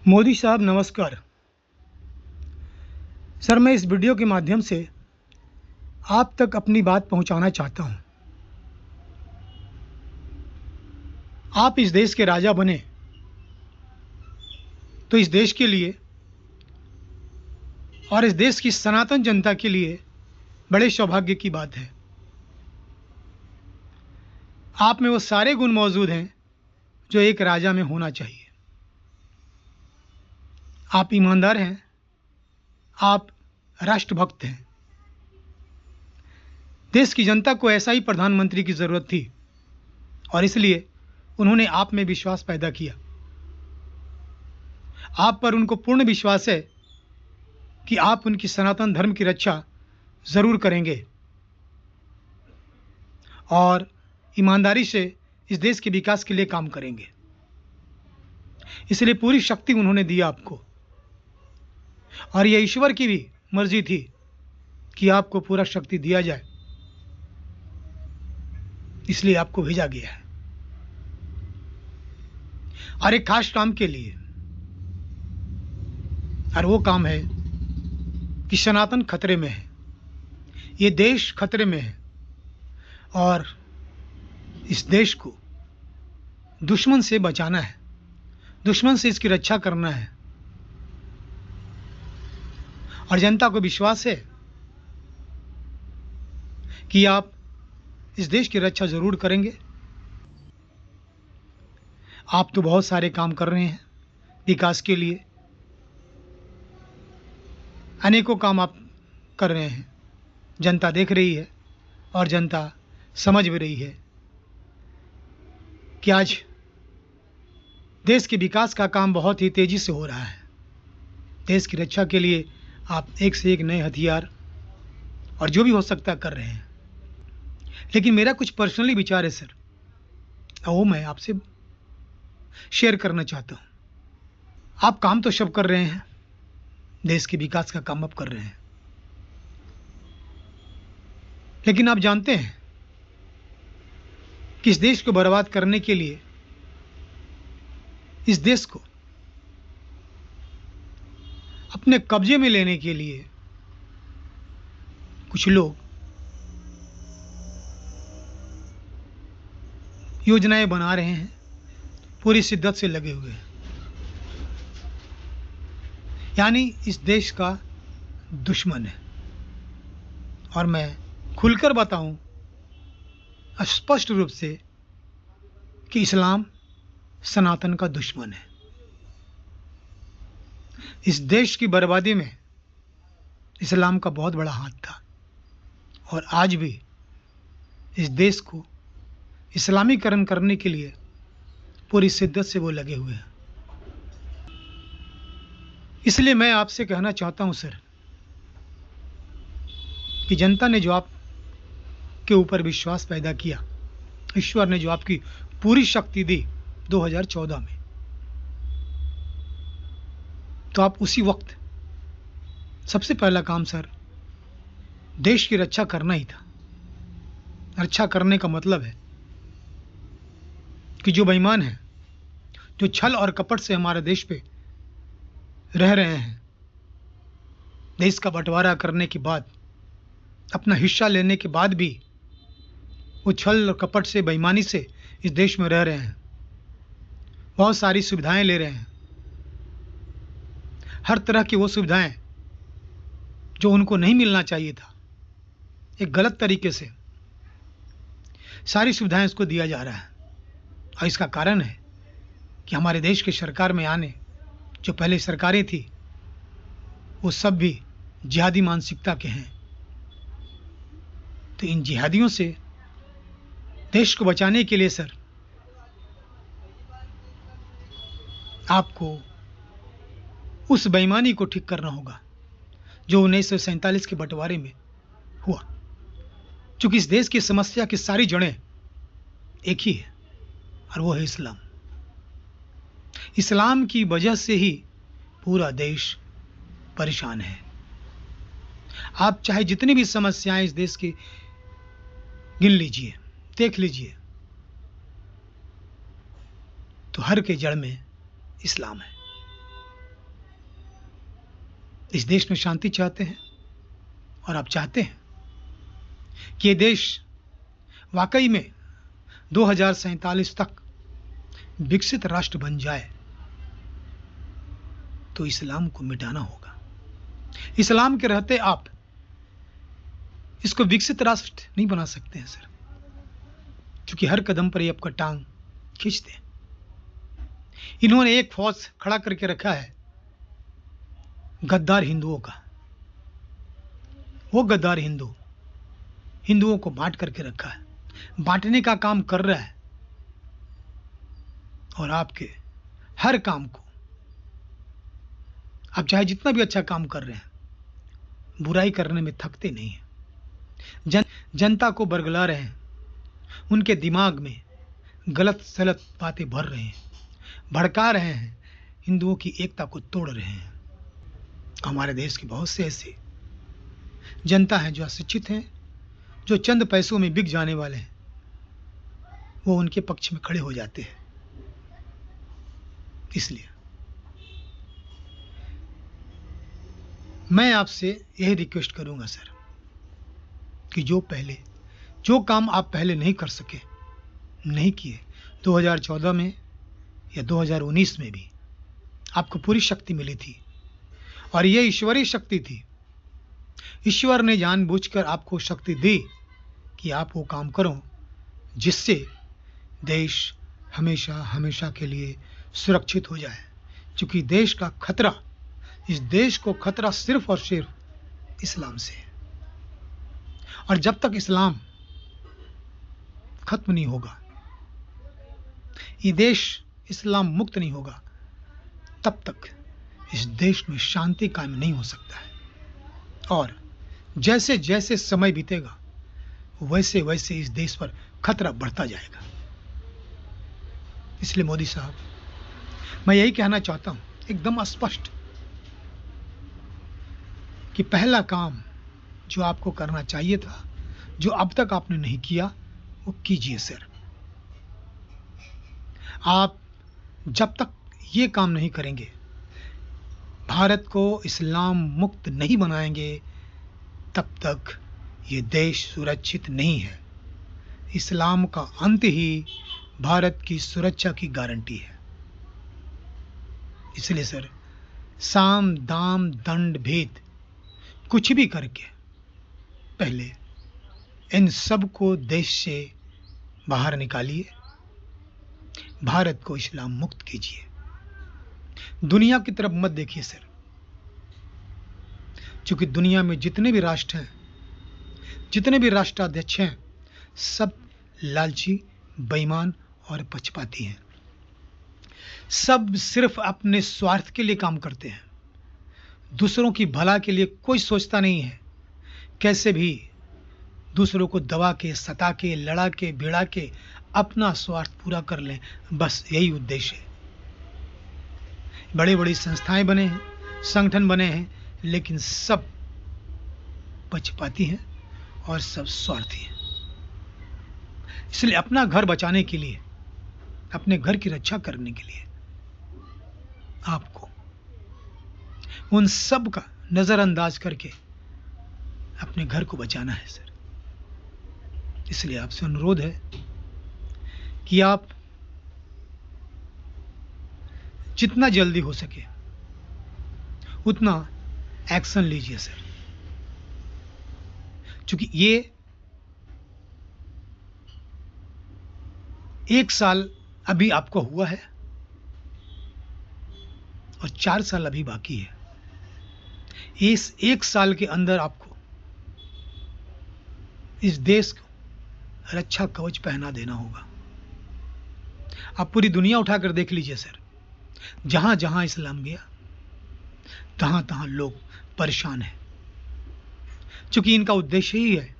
मोदी साहब नमस्कार। सर, मैं इस वीडियो के माध्यम से आप तक अपनी बात पहुंचाना चाहता हूं। आप इस देश के राजा बने तो इस देश के लिए और इस देश की सनातन जनता के लिए बड़े सौभाग्य की बात है। आप में वो सारे गुण मौजूद हैं जो एक राजा में होना चाहिए। आप ईमानदार हैं, आप राष्ट्रभक्त हैं। देश की जनता को ऐसा ही प्रधानमंत्री की ज़रूरत थी और इसलिए उन्होंने आप में विश्वास पैदा किया। आप पर उनको पूर्ण विश्वास है कि आप उनकी सनातन धर्म की रक्षा ज़रूर करेंगे और ईमानदारी से इस देश के विकास के लिए काम करेंगे। इसलिए पूरी शक्ति उन्होंने दी आपको और यह ईश्वर की भी मर्जी थी कि आपको पूरा शक्ति दिया जाए, इसलिए आपको भेजा गया है और एक खास काम के लिए। और वो काम है कि सनातन खतरे में है, ये देश खतरे में है और इस देश को दुश्मन से बचाना है, दुश्मन से इसकी रक्षा करना है। और जनता को विश्वास है कि आप इस देश की रक्षा जरूर करेंगे। आप तो बहुत सारे काम कर रहे हैं विकास के लिए, अनेकों काम आप कर रहे हैं। जनता देख रही है और जनता समझ भी रही है कि आज देश के विकास का काम बहुत ही तेजी से हो रहा है। देश की रक्षा के लिए आप एक से एक नए हथियार और जो भी हो सकता है कर रहे हैं। लेकिन मेरा कुछ पर्सनली विचार है सर, वो मैं आपसे शेयर करना चाहता हूँ। आप काम तो सब कर रहे हैं, देश के विकास का काम आप कर रहे हैं, लेकिन आप जानते हैं कि इस देश को बर्बाद करने के लिए, इस देश को अपने कब्जे में लेने के लिए कुछ लोग योजनाएं बना रहे हैं, पूरी शिद्दत से लगे हुए हैं। यानी इस देश का दुश्मन है। और मैं खुलकर बताऊं स्पष्ट रूप से कि इस्लाम सनातन का दुश्मन है। इस देश की बर्बादी में इस्लाम का बहुत बड़ा हाथ था और आज भी इस देश को इस्लामीकरण करने के लिए पूरी शिद्दत से वो लगे हुए हैं। इसलिए मैं आपसे कहना चाहता हूं सर कि जनता ने जो आपके ऊपर विश्वास पैदा किया, ईश्वर ने जो आपकी पूरी शक्ति दी 2014 में, तो आप उसी वक्त सबसे पहला काम सर देश की रक्षा करना ही था। रक्षा करने का मतलब है कि जो बेईमान हैं, जो छल और कपट से हमारे देश पे रह रहे हैं, देश का बंटवारा करने के बाद, अपना हिस्सा लेने के बाद भी वो छल और कपट से, बेईमानी से इस देश में रह रहे हैं, बहुत सारी सुविधाएं ले रहे हैं, हर तरह की वो सुविधाएं जो उनको नहीं मिलना चाहिए था, एक गलत तरीके से सारी सुविधाएं उसको दिया जा रहा है। और इसका कारण है कि हमारे देश की सरकार में आने जो पहले सरकारें थी वो सब भी जिहादी मानसिकता के हैं। तो इन जिहादियों से देश को बचाने के लिए सर आपको उस बेईमानी को ठीक करना होगा जो 1947 के बंटवारे में हुआ। चूंकि इस देश की समस्या की सारी जड़ें एक ही है और वो है इस्लाम। इस्लाम की वजह से ही पूरा देश परेशान है। आप चाहे जितनी भी समस्याएं इस देश की गिन लीजिए, देख लीजिए, तो हर के जड़ में इस्लाम है। इस देश में शांति चाहते हैं और आप चाहते हैं कि ये देश वाकई में 2047 तक विकसित राष्ट्र बन जाए, तो इस्लाम को मिटाना होगा। इस्लाम के रहते आप इसको विकसित राष्ट्र नहीं बना सकते हैं सर, क्योंकि हर कदम पर ये आपका टांग खींचते हैं। इन्होंने एक फौज खड़ा करके रखा है गद्दार हिंदुओं का। वो गद्दार हिंदुओं को बांट करके रखा है, बांटने का काम कर रहा है, और आपके हर काम को आप चाहे जितना भी अच्छा काम कर रहे हैं, बुराई करने में थकते नहीं हैं। जनता को बरगला रहे हैं, उनके दिमाग में गलत सलत बातें भर रहे हैं, भड़का रहे हैं, हिंदुओं की एकता को तोड़ रहे हैं। हमारे देश के बहुत से ऐसे जनता हैं जो अशिक्षित हैं, जो चंद पैसों में बिक जाने वाले हैं, वो उनके पक्ष में खड़े हो जाते हैं। इसलिए मैं आपसे यही रिक्वेस्ट करूंगा सर कि जो काम आप पहले नहीं कर सके, नहीं किए, 2014 में या 2019 में भी आपको पूरी शक्ति मिली थी, और ये ईश्वरीय शक्ति थी। ईश्वर ने जानबूझकर आपको शक्ति दी कि आप वो काम करो जिससे देश हमेशा हमेशा के लिए सुरक्षित हो जाए। क्योंकि इस देश को खतरा सिर्फ और सिर्फ इस्लाम से है, और जब तक इस्लाम खत्म नहीं होगा, ये देश इस्लाम मुक्त नहीं होगा, तब तक इस देश में शांति कायम नहीं हो सकता है। और जैसे जैसे समय बीतेगा, वैसे वैसे इस देश पर खतरा बढ़ता जाएगा। इसलिए मोदी साहब, मैं यही कहना चाहता हूं एकदम स्पष्ट कि पहला काम जो आपको करना चाहिए था, जो अब तक आपने नहीं किया, वो कीजिए सर। आप जब तक ये काम नहीं करेंगे, भारत को इस्लाम मुक्त नहीं बनाएंगे, तब तक ये देश सुरक्षित नहीं है। इस्लाम का अंत ही भारत की सुरक्षा की गारंटी है। इसलिए सर, साम दाम दंड भेद कुछ भी करके पहले इन सब को देश से बाहर निकालिए, भारत को इस्लाम मुक्त कीजिए। दुनिया की तरफ मत देखिए सर, क्योंकि दुनिया में जितने भी राष्ट्र हैं, जितने भी राष्ट्राध्यक्ष हैं, सब लालची, बेईमान और पक्षपाती हैं। सब सिर्फ अपने स्वार्थ के लिए काम करते हैं, दूसरों की भला के लिए कोई सोचता नहीं है। कैसे भी दूसरों को दबा के, सता के, लड़ा के, भिड़ा के अपना स्वार्थ पूरा कर लें, बस यही उद्देश्य है। बड़े बड़ी संस्थाएं बने हैं, संगठन बने हैं, लेकिन सब पक्षपाती हैं और सब स्वार्थी हैं। इसलिए अपना घर बचाने के लिए, अपने घर की रक्षा करने के लिए आपको उन सब का नजरअंदाज करके अपने घर को बचाना है सर। इसलिए आपसे अनुरोध है कि आप जितना जल्दी हो सके उतना एक्शन लीजिए सर, क्योंकि ये 1 साल अभी आपको हुआ है और 4 साल अभी बाकी है। इस 1 साल के अंदर आपको इस देश को रक्षा कवच पहना देना होगा। आप पूरी दुनिया उठाकर देख लीजिए सर, जहां जहां इस्लाम गया, तहां तहां लोग परेशान हैं, क्योंकि इनका उद्देश्य ही है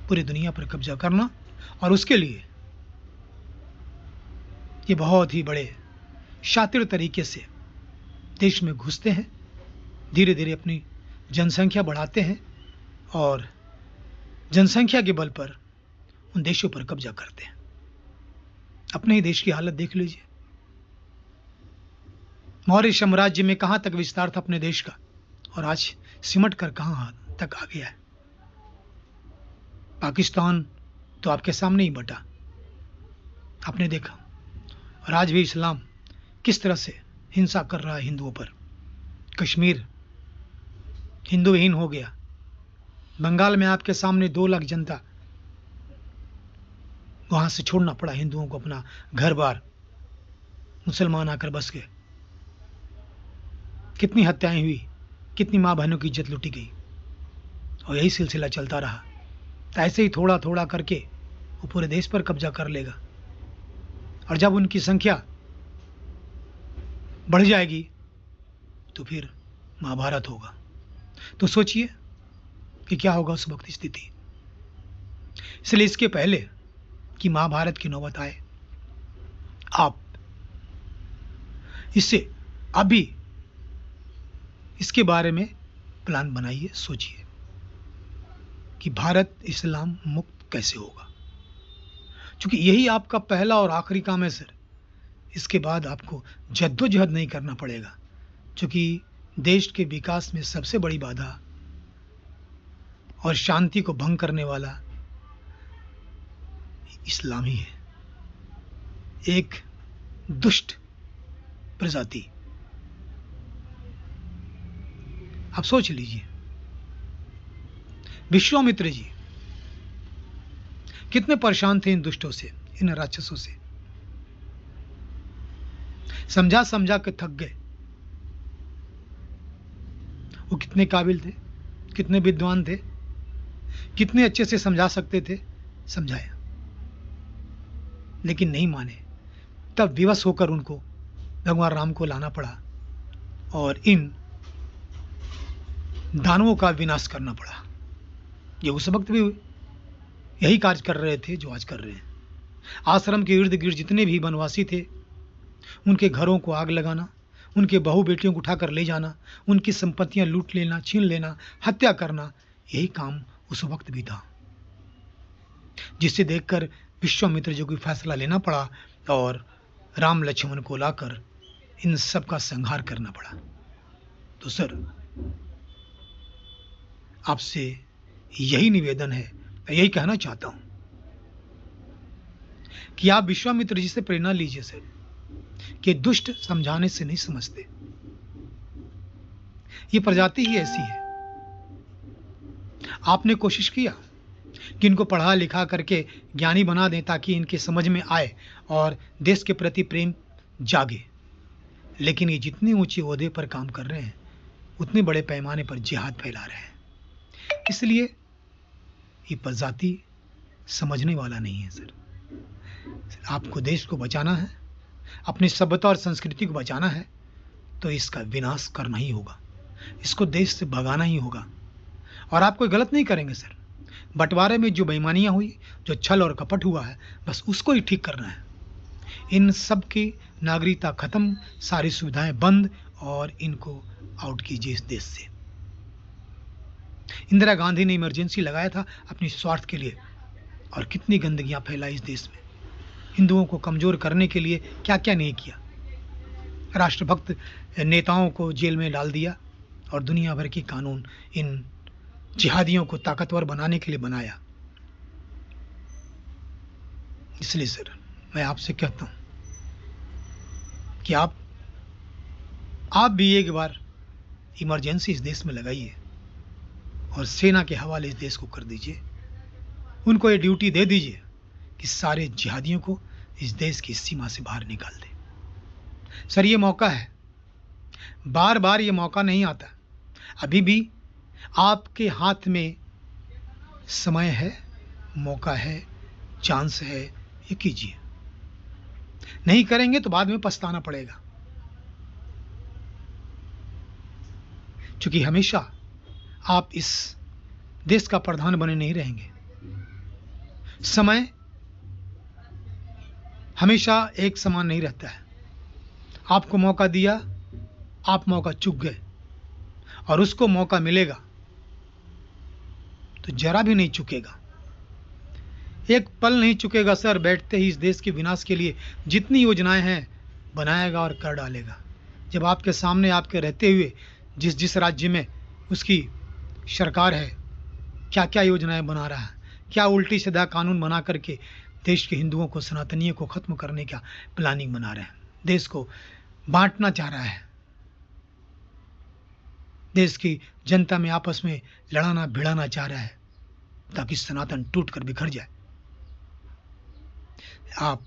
पूरी दुनिया पर कब्जा करना। और उसके लिए ये बहुत ही बड़े शातिर तरीके से देश में घुसते हैं, धीरे धीरे अपनी जनसंख्या बढ़ाते हैं और जनसंख्या के बल पर उन देशों पर कब्जा करते हैं। अपने ही देश की हालत देख लीजिए। मौर्य साम्राज्य में कहां तक विस्तार था अपने देश का, और आज सिमट कर कहां तक आ गया है। पाकिस्तान तो आपके सामने ही बटा, आपने देखा। और आज भी इस्लाम किस तरह से हिंसा कर रहा है हिंदुओं पर। कश्मीर हिंदू विहीन हो गया। बंगाल में आपके सामने 2 लाख जनता, वहां से छोड़ना पड़ा हिंदुओं को अपना घर बार, मुसलमान आकर बस गए। कितनी हत्याएं हुई, कितनी मां बहनों की इज्जत लूटी गई, और यही सिलसिला चलता रहा। तो ऐसे ही थोड़ा थोड़ा करके वो पूरे देश पर कब्जा कर लेगा, और जब उनकी संख्या बढ़ जाएगी तो फिर महाभारत होगा। तो सोचिए कि क्या होगा उस वक्त स्थिति। इसलिए इसके पहले कि महाभारत की नौबत आए, आप इससे अभी इसके बारे में प्लान बनाइए, सोचिए कि भारत इस्लाम मुक्त कैसे होगा। क्योंकि यही आपका पहला और आखिरी काम है सर। इसके बाद आपको जद्दोजहद नहीं करना पड़ेगा, क्योंकि देश के विकास में सबसे बड़ी बाधा और शांति को भंग करने वाला इस्लाम ही है। एक दुष्ट प्रजाति। आप सोच लीजिए, विश्वामित्र जी कितने परेशान थे इन दुष्टों से, इन राक्षसों से। समझा समझा के थक गए। वो कितने काबिल थे, कितने विद्वान थे, कितने अच्छे से समझा सकते थे, समझाया, लेकिन नहीं माने। तब विवश होकर उनको भगवान राम को लाना पड़ा और इन दानवों का विनाश करना पड़ा। ये उस वक्त भी यही कार्य कर रहे थे जो आज कर रहे हैं। आश्रम के इर्द गिर्द जितने भी वनवासी थे, उनके घरों को आग लगाना, उनके बहू बेटियों को उठाकर ले जाना, उनकी संपत्तियां लूट लेना, छीन लेना, हत्या करना, यही काम उस वक्त भी था। जिसे देखकर विश्वामित्र जी को फैसला लेना पड़ा और राम लक्ष्मण को लाकर इन सब का संहार करना पड़ा। तो सर, आपसे यही निवेदन है, मैं यही कहना चाहता हूं कि आप विश्वामित्र जी से प्रेरणा लीजिए सर, कि दुष्ट समझाने से नहीं समझते। ये प्रजाति ही ऐसी है। आपने कोशिश किया कि इनको पढ़ा लिखा करके ज्ञानी बना दें ताकि इनके समझ में आए और देश के प्रति प्रेम जागे, लेकिन ये जितने ऊंचे ओहदे पर काम कर रहे हैं, उतने बड़े पैमाने पर जिहाद फैला रहे हैं। इसलिए ये प्रजाति समझने वाला नहीं है सर। आपको देश को बचाना है, अपनी सभ्यता और संस्कृति को बचाना है, तो इसका विनाश करना ही होगा, इसको देश से भगाना ही होगा। और आप कोई गलत नहीं करेंगे सर। बंटवारे में जो बेईमानियां हुई, जो छल और कपट हुआ है, बस उसको ही ठीक करना है। इन सब की नागरिकता खत्म, सारी सुविधाएं बंद, और इनको आउट कीजिए इस देश से। इंदिरा गांधी ने इमरजेंसी लगाया था अपनी स्वार्थ के लिए, और कितनी गंदगियां फैलाई इस देश में। हिंदुओं को कमजोर करने के लिए क्या क्या नहीं किया। राष्ट्रभक्त नेताओं को जेल में डाल दिया, और दुनिया भर के कानून इन जिहादियों को ताकतवर बनाने के लिए बनाया। इसलिए सर, मैं आपसे कहता हूं कि आप भी एक बार इमरजेंसी इस देश में लगाइए और सेना के हवाले इस देश को कर दीजिए। उनको ये ड्यूटी दे दीजिए कि सारे जिहादियों को इस देश की सीमा से बाहर निकाल दे। सर, ये मौका है, बार बार ये मौका नहीं आता। अभी भी आपके हाथ में समय है, मौका है, चांस है, ये कीजिए। नहीं करेंगे तो बाद में पछताना पड़ेगा, क्योंकि हमेशा आप इस देश का प्रधान बने नहीं रहेंगे। समय हमेशा एक समान नहीं रहता है। आपको मौका दिया, आप मौका चूक गए, और उसको मौका मिलेगा तो जरा भी नहीं चुकेगा, एक पल नहीं चुकेगा सर। बैठते ही इस देश के विनाश के लिए जितनी योजनाएं हैं बनाएगा और कर डालेगा। जब आपके सामने आपके रहते हुए जिस जिस राज्य में उसकी सरकार है, क्या क्या योजनाएं बना रहा है, क्या उल्टी सीधा कानून बना करके देश के हिंदुओं को, सनातनियों को खत्म करने का प्लानिंग बना रहे हैं, देश को बांटना चाह रहा है, देश की जनता में आपस में लड़ाना भिड़ाना चाह रहा है ताकि सनातन टूट कर बिखर जाए। आप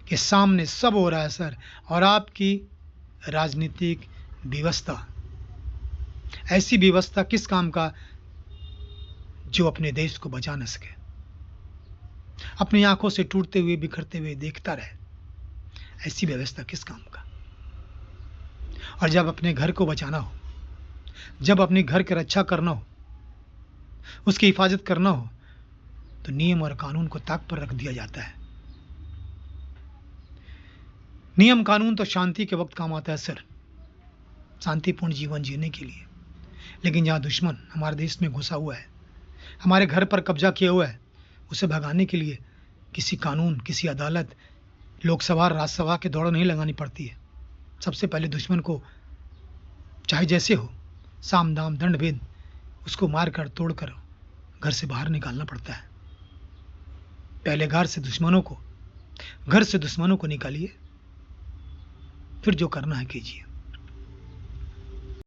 के सामने सब हो रहा है सर, और आपकी राजनीतिक व्यवस्था, ऐसी व्यवस्था किस काम का जो अपने देश को बचा न सके, अपनी आंखों से टूटते हुए बिखरते हुए देखता रहे, ऐसी व्यवस्था किस काम का। और जब अपने घर को बचाना हो, जब अपने घर की रक्षा करना हो, उसकी हिफाजत करना हो, तो नियम और कानून को ताक पर रख दिया जाता है। नियम कानून तो शांति के वक्त काम आता है सर, शांतिपूर्ण जीवन जीने के लिए, लेकिन जहां दुश्मन हमारे देश में घुसा हुआ है, हमारे घर पर कब्जा किया हुआ है, उसे भगाने के लिए किसी कानून, किसी अदालत, लोकसभा राज्यसभा के दौड़ नहीं लगानी पड़ती है। सबसे पहले दुश्मन को चाहे जैसे हो, साम दाम दंड भेद, उसको मार कर तोड़ कर घर से बाहर निकालना पड़ता है। पहले घर से दुश्मनों को निकालिए, फिर जो करना है कीजिए।